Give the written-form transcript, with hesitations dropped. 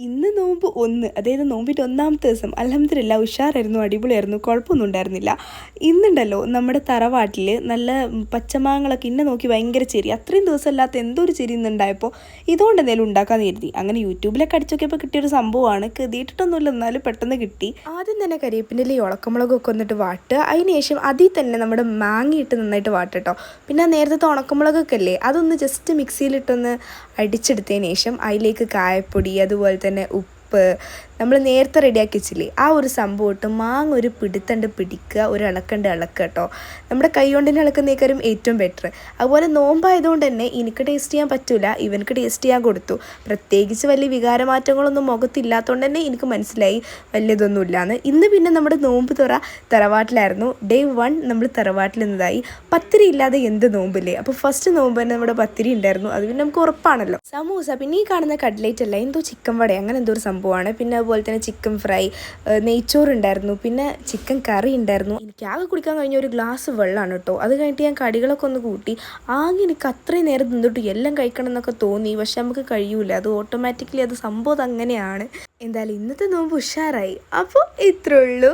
ഇന്ന് നോമ്പ് 1, അതായത് നോമ്പിൻ്റെ 1ാമത്തെ ദിവസം. അൽഹംദുലില്ലാ ഉഷാറായിരുന്നു, അടിപൊളിയായിരുന്നു, കുഴപ്പമൊന്നും ഉണ്ടായിരുന്നില്ല. ഇന്നുണ്ടല്ലോ നമ്മുടെ തറവാട്ടിൽ നല്ല പച്ചമാങ്ങളൊക്കെ ഇന്നെ നോക്കി ഭയങ്കര ചെരി, അത്രയും ദിവസമല്ലാത്ത എന്തോ ഒരു ചെരി ഇന്നുണ്ടായപ്പോൾ ഇതുകൊണ്ട് എന്തെങ്കിലും ഉണ്ടാക്കാമെന്ന് കരുതി. അങ്ങനെ യൂട്യൂബിലൊക്കെ അടിച്ചൊക്കെയപ്പോൾ കിട്ടിയൊരു സംഭവമാണ്. കരുതിയിട്ടൊന്നുമില്ല, എന്നാലും പെട്ടെന്ന് കിട്ടി. ആദ്യം തന്നെ കരിയേപ്പിൻ്റെ ഉണക്കമുളകൊക്കെ വന്നിട്ട് വാട്ടുക. അതിന് ശേഷം അതിൽ തന്നെ നമ്മുടെ മാങ്ങയിട്ട് നന്നായിട്ട് വാട്ടുട്ടോ. പിന്നെ നേരത്തെ ഉണക്കമുളകൊക്കെ അല്ലേ, അതൊന്ന് ജസ്റ്റ് മിക്സിയിലിട്ടൊന്ന് അടിച്ചെടുത്തതിന് ശേഷം അതിലേക്ക് കായപ്പൊടി, അതുപോലെ തന്നെ ഉപ്പ്, നമ്മൾ നേരത്തെ റെഡിയാക്കി വെച്ചില്ലേ ആ ഒരു സംഭവം ഇട്ട് മാങ്ങ ഒരു പിടുത്തണ്ട് പിടിക്കുക, ഒരു ഇളക്കണ്ട് ഇളക്കുക കേട്ടോ. നമ്മുടെ കൈ കൊണ്ടിന് ഇളക്കുന്നേക്കാരും ഏറ്റവും ബെറ്റർ. അതുപോലെ നോമ്പായതുകൊണ്ട് തന്നെ എനിക്ക് ടേസ്റ്റ് ചെയ്യാൻ പറ്റൂല, ഇവനക്ക് ടേസ്റ്റ് ചെയ്യാൻ കൊടുത്തു. പ്രത്യേകിച്ച് വലിയ വികാരമാറ്റങ്ങളൊന്നും മുഖത്തില്ലാത്തതുകൊണ്ട് തന്നെ എനിക്ക് മനസ്സിലായി വലിയതൊന്നും ഇല്ലയെന്ന്. ഇന്ന് പിന്നെ നമ്മുടെ നോമ്പ് തറവാട്ടിലായിരുന്നു. ഡേ 1 നമ്മൾ തറവാട്ടിൽ നിന്നതായി. പത്തിരി ഇല്ലാതെ എന്ത് നോമ്പില്ലേ. അപ്പോൾ ഫസ്റ്റ് നോമ്പ് തന്നെ നമ്മുടെ പത്തിരി ഉണ്ടായിരുന്നു, അത് പിന്നെ നമുക്ക് ഉറപ്പാണല്ലോ. സമൂസ, പിന്നെ ഈ കാണുന്ന കട്ട്ലേറ്റ് അല്ല, എന്തോ ചിക്കൻ വട അങ്ങനെ എന്തോ ഒരു സംഭവമാണ്. പിന്നെ അതുപോലെ തന്നെ ചിക്കൻ ഫ്രൈ, നെയ്ച്ചോറുണ്ടായിരുന്നു, പിന്നെ ചിക്കൻ കറി ഉണ്ടായിരുന്നു. എനിക്ക് ആകെ കുടിക്കാൻ കഴിഞ്ഞ ഒരു ഗ്ലാസ് വെള്ളമാണ് കേട്ടോ. അത് കഴിഞ്ഞിട്ട് ഞാൻ കടികളൊക്കെ ഒന്ന് കൂട്ടി. ആകെ എനിക്ക് അത്രയും നേരം നിന്നിട്ട് എല്ലാം കഴിക്കണം എന്നൊക്കെ തോന്നി, പക്ഷെ നമുക്ക് കഴിയൂല, അത് ഓട്ടോമാറ്റിക്കലി അത് സംഭവം അങ്ങനെയാണ്. എന്തായാലും ഇന്നത്തെ നോമ്പ് ഉഷാറായി. അപ്പോൾ ഇത്രേ ഉള്ളൂ.